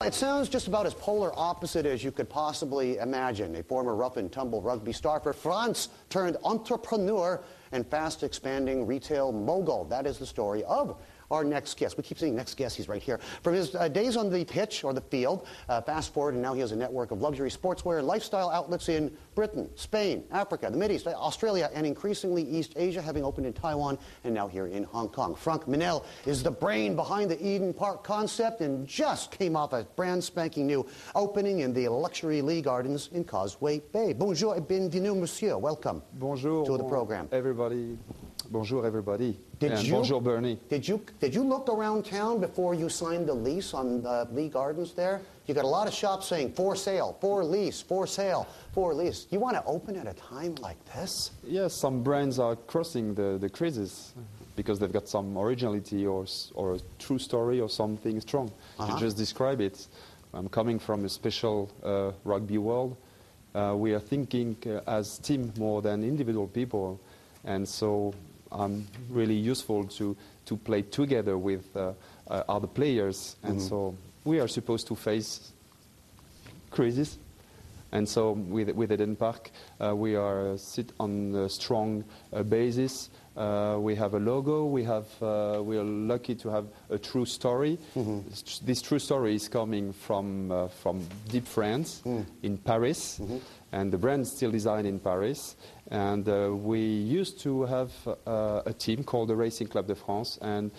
It sounds just about as polar opposite as you could possibly imagine. A former rough-and-tumble rugby star for France turned entrepreneur and fast-expanding retail mogul. That is the story of our next guest. We keep saying next guest, he's right here. From his days on the pitch or the field, fast forward, and now he has a network of luxury sportswear and lifestyle outlets in Britain, Spain, Africa, the Mideast, Australia, and increasingly East Asia, having opened in Taiwan and now here in Hong Kong. Franck Menel is the brain behind the Eden Park concept and just came off a brand spanking new opening in the luxury Lee Gardens in Causeway Bay. Bonjour et bienvenue, monsieur. Welcome. Bonjour to the program. Everybody. Bonjour, everybody. Bonjour, Bernie. Did you look around town before you signed the lease on Lee Gardens there? You got a lot of shops saying for sale, for lease, for sale, for lease. You want to open at a time like this? Yes, some brands are crossing the crisis because they've got some originality or a true story or something strong. To just describe it, I'm coming from a special rugby world. We are thinking as team more than individual people, and so really useful to play together with other players, and so we are supposed to face crisis, and so with Eden Park we are sit on a strong basis. We have a logo. We are lucky to have a true story. This true story is coming from deep France in Paris, and the brand is still designed in Paris. And we used to have a team called the Racing Club de France, and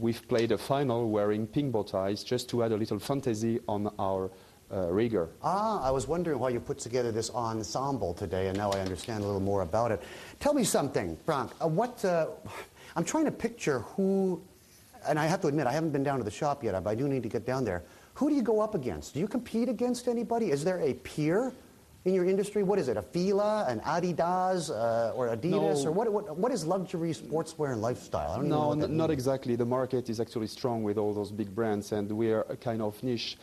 we've played a final wearing pink bow ties just to add a little fantasy on our rigor. I was wondering why you put together this ensemble today, and now I understand a little more about it. Tell me something, Franck. I'm trying to picture who, and I have to admit, I haven't been down to the shop yet, but I do need to get down there. Who do you go up against? Do you compete against anybody? Is there a peer in your industry? What is it, a Fila, an Adidas, or Adidas? No. Or what is luxury sportswear and lifestyle? I don't No, even know not exactly. The market is actually strong with all those big brands, and we are a kind of niche.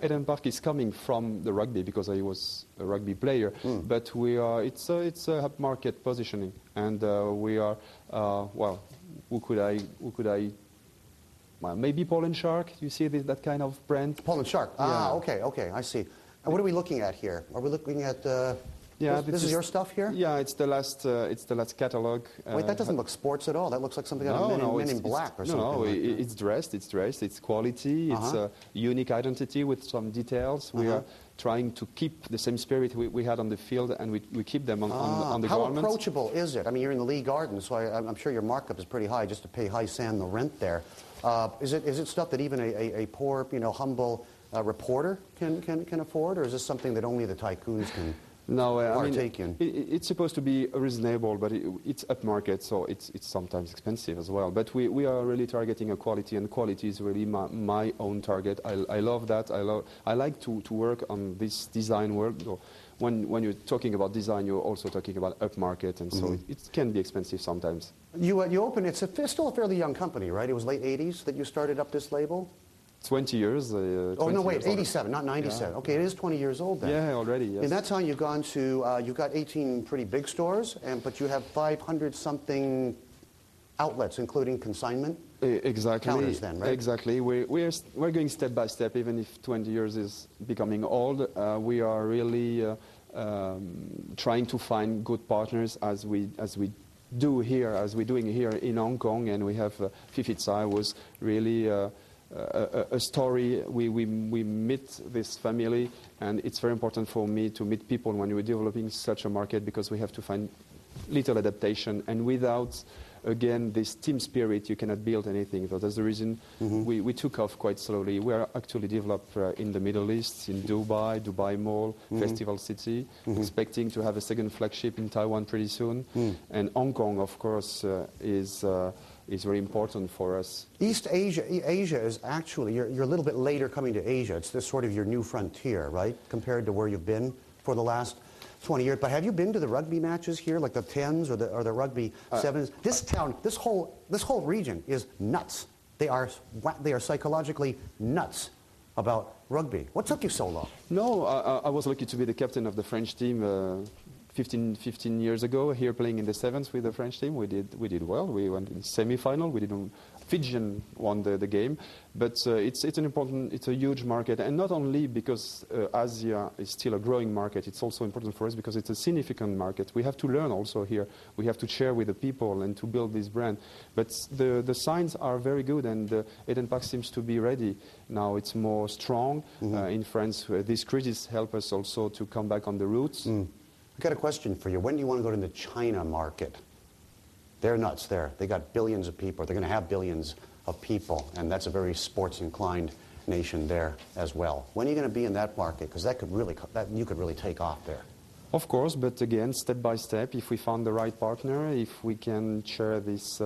Eden Park is coming from the rugby because I was a rugby player, but we are. It's a market positioning, and we are. Well, who could I? Well, maybe Paul and Shark. You see that kind of brand? Paul and Shark. Yeah. Okay, I see. And what are we looking at here? Are we looking at? This is your stuff here. Yeah, it's the last catalog. Wait, that doesn't look sports at all. That looks like something out of Men in Black or something. No, like it's dressed. It's quality. It's a unique identity with some details. We are trying to keep the same spirit we had on the field, and we keep them on the garments. How approachable is it? I mean, you're in the Lee Gardens, so I'm sure your markup is pretty high just to pay high sand the rent there. Is it stuff that even a poor, humble reporter can afford, or is this something that only the tycoons can partake in? It's supposed to be reasonable, but it's upmarket, so it's sometimes expensive as well. But we are really targeting a quality, and quality is really my own target. I love that. I like to work on this design world. When you're talking about design, you're also talking about upmarket, and so it can be expensive sometimes. You opened. It's still a fairly young company, right? It was late '80s that you started up this label. 20 years. 87, not 97. Yeah. Okay, it is 20 years old then. Yeah, already, yes. In that time, you've gone to, you've got 18 pretty big stores, but you have 500-something outlets, including consignment? Exactly. Counters then, right? Exactly. We're going step by step, even if 20 years is becoming old. We are really trying to find good partners as we do here, as we're doing here in Hong Kong, and we have Fifi Tsai was really a story. We meet this family, and it's very important for me to meet people when we're developing such a market, because we have to find little adaptation, and without, again, this team spirit, you cannot build anything. So that's the reason we took off quite slowly. We are actually developed in the Middle East, in Dubai Mall, Festival City, expecting to have a second flagship in Taiwan pretty soon, and Hong Kong, of course, is very important for us. East Asia is actually, you're a little bit later coming to Asia. It's this sort of your new frontier, right, compared to where you've been for the last 20 years. But have you been to the rugby matches here, like the 10s or the rugby 7s? This town, this whole region is nuts. They are psychologically nuts about rugby. What took you so long? No, I was lucky to be the captain of the French team 15 years ago, here playing in the sevens with the French team. We did well. We went in semi-final. We didn't. Fijian won the game, but it's a huge market, and not only because Asia is still a growing market. It's also important for us because it's a significant market. We have to learn also here. We have to share with the people and to build this brand. But the signs are very good, and Eden Park seems to be ready now. It's more strong in France. This crisis help us also to come back on the roots. I've got a question for you. When do you want to go to the China market? They're nuts there. They got billions of people. They're going to have billions of people, and that's a very sports-inclined nation there as well. When are you going to be in that market? Because you could really take off there. Of course, but again, step by step, if we found the right partner, if we can share this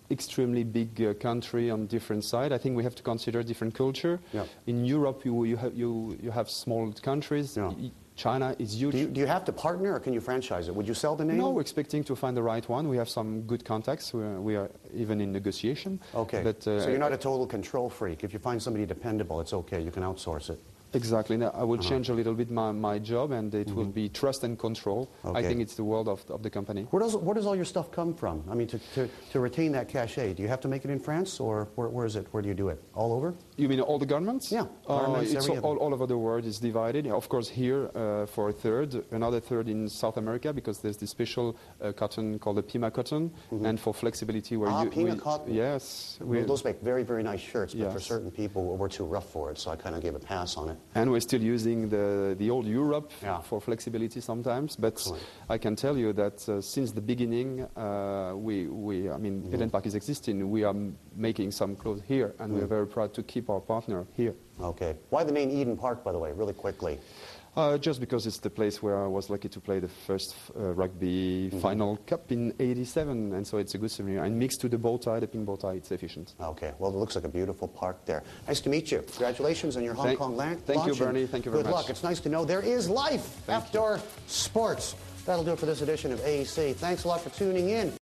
extremely big country on different sides, I think we have to consider different culture. Yeah. In Europe, you have small countries. Yeah. China is huge. Do you have to partner, or can you franchise it? Would you sell the name? No, we're expecting to find the right one. We have some good contacts. We are even in negotiation. Okay. But, so you're not a total control freak. If you find somebody dependable, it's okay. You can outsource it. Exactly. Now, I will change a little bit my job, and it will be trust and control. Okay. I think it's the world of the company. Where does all your stuff come from? I mean, to retain that cachet, do you have to make it in France, or where is it? Where do you do it? All over? You mean all the garments? Yeah. Garments, it's everything. all over the world is divided. Of course, here for a third, another third in South America, because there's this special cotton called the Pima cotton, and for flexibility where Pima cotton. Yes. Those make very, very nice shirts, but Yes. for certain people, we're too rough for it, so I kind of gave a pass on it. And we're still using the old Europe Yeah. for flexibility sometimes. But Excellent. I can tell you that since the beginning, Eden Park is existing. We are making some clothes here, and we are very proud to keep our partner here. Okay. Why the name Eden Park, by the way, really quickly? Just because it's the place where I was lucky to play the first rugby final cup in '87, and so it's a good souvenir. And mixed to the bow tie, the pink bow tie, it's efficient. Okay. Well, it looks like a beautiful park there. Nice to meet you. Congratulations on your Hong Kong launch. Thank you, Bernie. Thank you very much. Good luck. It's nice to know there is life after sports. That'll do it for this edition of AEC. Thanks a lot for tuning in.